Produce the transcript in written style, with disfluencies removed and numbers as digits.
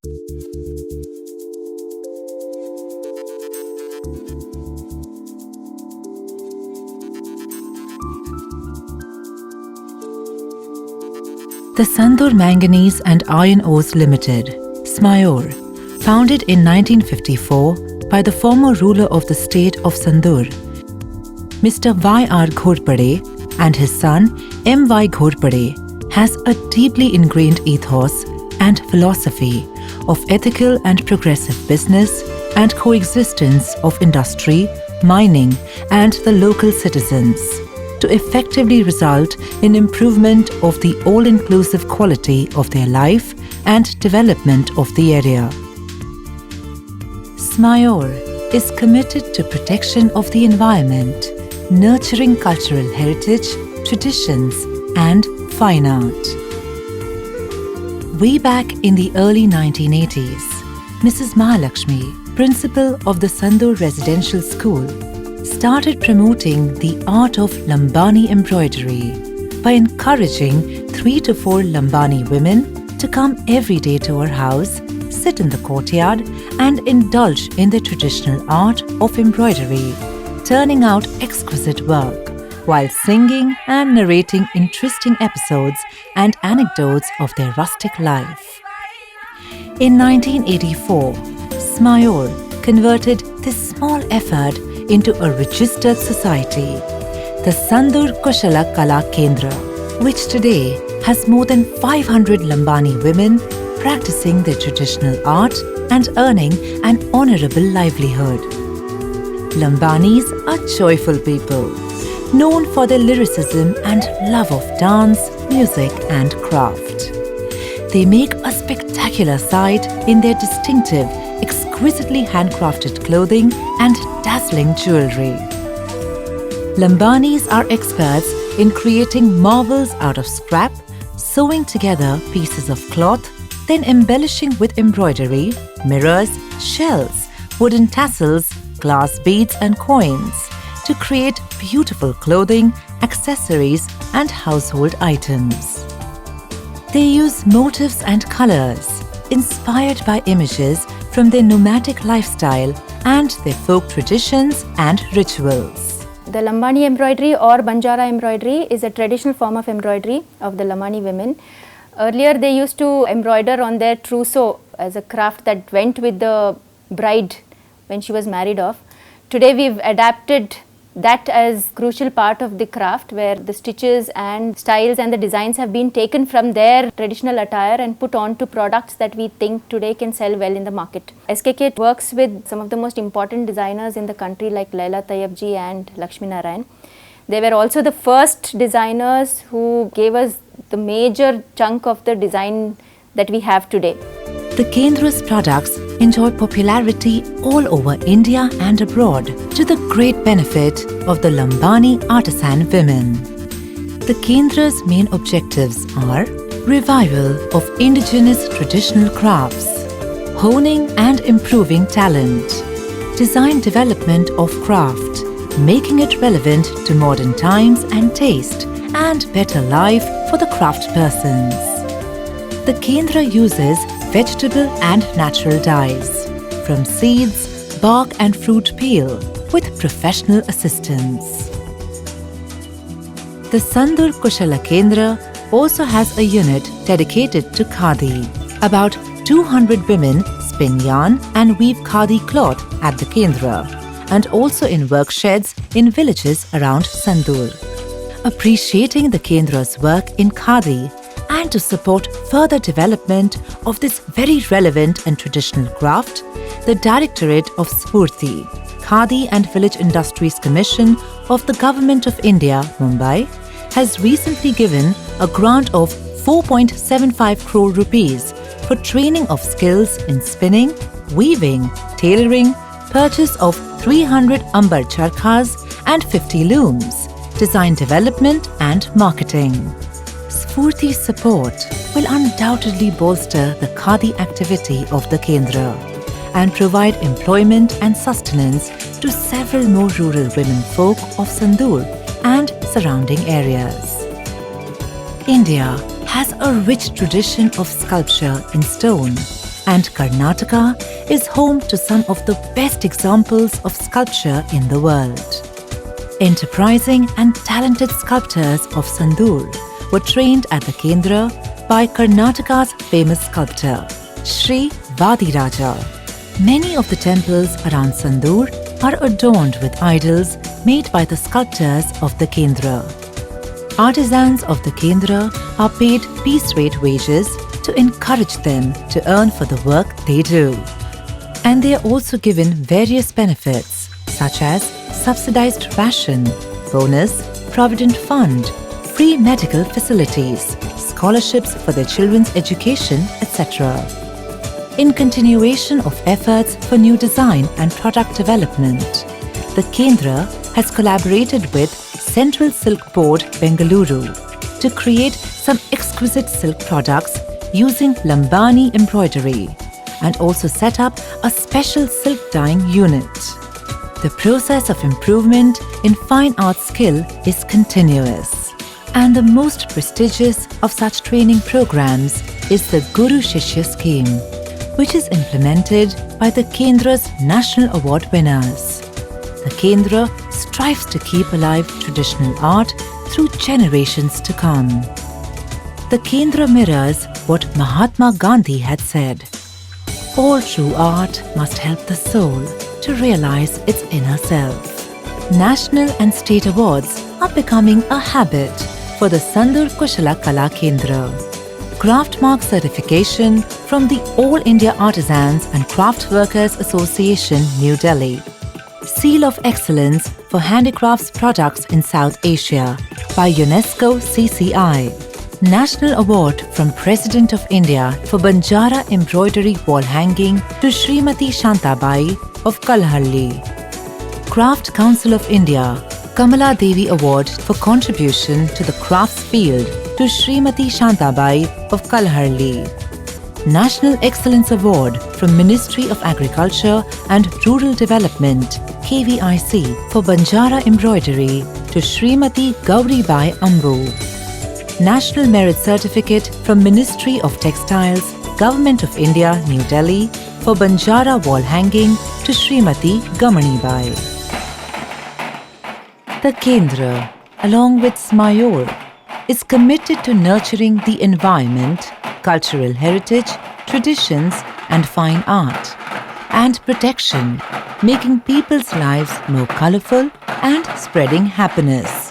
The Sandur Manganese and Iron Ores Limited, SMIOR, founded in 1954 by the former ruler of the state of Sandur, Mr. Y.R. Ghorpade, and his son M.Y. Ghorpade, has a deeply ingrained ethos and philosophy of ethical and progressive business and coexistence of industry, mining, and the local citizens, to effectively result in improvement of the all-inclusive quality of their life and development of the area. SMIOR is committed to protection of the environment, nurturing cultural heritage, traditions, and fine art. Way back in the early 1980s, Mrs. Mahalakshmi, principal of the Sandur Residential School, started promoting the art of Lambani embroidery by encouraging 3 to 4 Lambani women to come every day to her house, sit in the courtyard, and indulge in the traditional art of embroidery, turning out exquisite work while singing and narrating interesting episodes and anecdotes of their rustic life. In 1984, SMIOR converted this small effort into a registered society, the Sandur Kushala Kala Kendra, which today has more than 500 Lambani women practicing their traditional art and earning an honorable livelihood. Lambanis are joyful people, known for their lyricism and love of dance, music, and craft. They make a spectacular sight in their distinctive, exquisitely handcrafted clothing and dazzling jewelry. Lambanis are experts in creating marvels out of scrap, sewing together pieces of cloth, then embellishing with embroidery, mirrors, shells, wooden tassels, glass beads and coins to create beautiful clothing, accessories and household items. They use motifs and colors inspired by images from their nomadic lifestyle and their folk traditions and rituals. The Lambani embroidery or Banjara embroidery is a traditional form of embroidery of the Lambani women. Earlier they used to embroider on their trousseau as a craft that went with the bride when she was married off. Today we've adapted that as crucial part of the craft, where the stitches and styles and the designs have been taken from their traditional attire and put on to products that we think today can sell well in the market. SKK works with some of the most important designers in the country like Laila Tayyabji and Lakshmi Narayan. They were also the first designers who gave us the major chunk of the design that we have today. The Kendra's products enjoy popularity all over India and abroad to the great benefit of the Lambani artisan women. The Kendra's main objectives are revival of indigenous traditional crafts, honing and improving talent, design development of craft, making it relevant to modern times and taste, and better life for the craft persons. The Kendra uses vegetable and natural dyes from seeds, bark and fruit peel with professional assistance. The Sandur Kushala Kendra also has a unit dedicated to khadi. About 200 women spin yarn and weave khadi cloth at the Kendra and also in work sheds in villages around Sandur. Appreciating the Kendra's work in khadi and to support further development of this very relevant and traditional craft, the Directorate of Spurti, Khadi and Village Industries Commission of the Government of India, Mumbai, has recently given a grant of 4.75 crore rupees for training of skills in spinning, weaving, tailoring, purchase of 300 ambar charkhas and 50 looms, design development and marketing. Spurti's support will undoubtedly bolster the khadi activity of the Kendra and provide employment and sustenance to several more rural women folk of Sandur and surrounding areas. India has a rich tradition of sculpture in stone, and Karnataka is home to some of the best examples of sculpture in the world. Enterprising and talented sculptors of Sandur were trained at the Kendra by Karnataka's famous sculptor, Sri Vadiraja. Many of the temples around Sandur are adorned with idols made by the sculptors of the Kendra. Artisans of the Kendra are paid piece rate wages to encourage them to earn for the work they do. And they are also given various benefits such as subsidized ration, bonus, provident fund, free medical facilities, scholarships for their children's education, etc. In continuation of efforts for new design and product development, the Kendra has collaborated with Central Silk Board, Bengaluru to create some exquisite silk products using Lambani embroidery and also set up a special silk dyeing unit. The process of improvement in fine art skill is continuous, and the most prestigious of such training programs is the Guru Shishya scheme, which is implemented by the Kendra's National Award winners. The Kendra strives to keep alive traditional art through generations to come. The Kendra mirrors what Mahatma Gandhi had said: all true art must help the soul to realize its inner self. National and state awards are becoming a habit for the Sandur Kushala Kala Kendra. Craft Mark certification from the All India Artisans and Craft Workers Association, New Delhi. Seal of Excellence for Handicrafts Products in South Asia by UNESCO CCI. National Award from President of India for Banjara Embroidery Wall Hanging to Srimati Shantabai of Kalhalli. Craft Council of India Kamala Devi Award for contribution to the crafts field to Srimati Shantabai of Kalhalli. National Excellence Award from Ministry of Agriculture and Rural Development KVIC for Banjara Embroidery to Srimati Gauribai Ambu. National Merit Certificate from Ministry of Textiles, Government of India, New Delhi for Banjara Wall Hanging to Srimati Gamanibai. The Kendra, along with Smayor, is committed to nurturing the environment, cultural heritage, traditions and fine art, and protection, making people's lives more colorful and spreading happiness.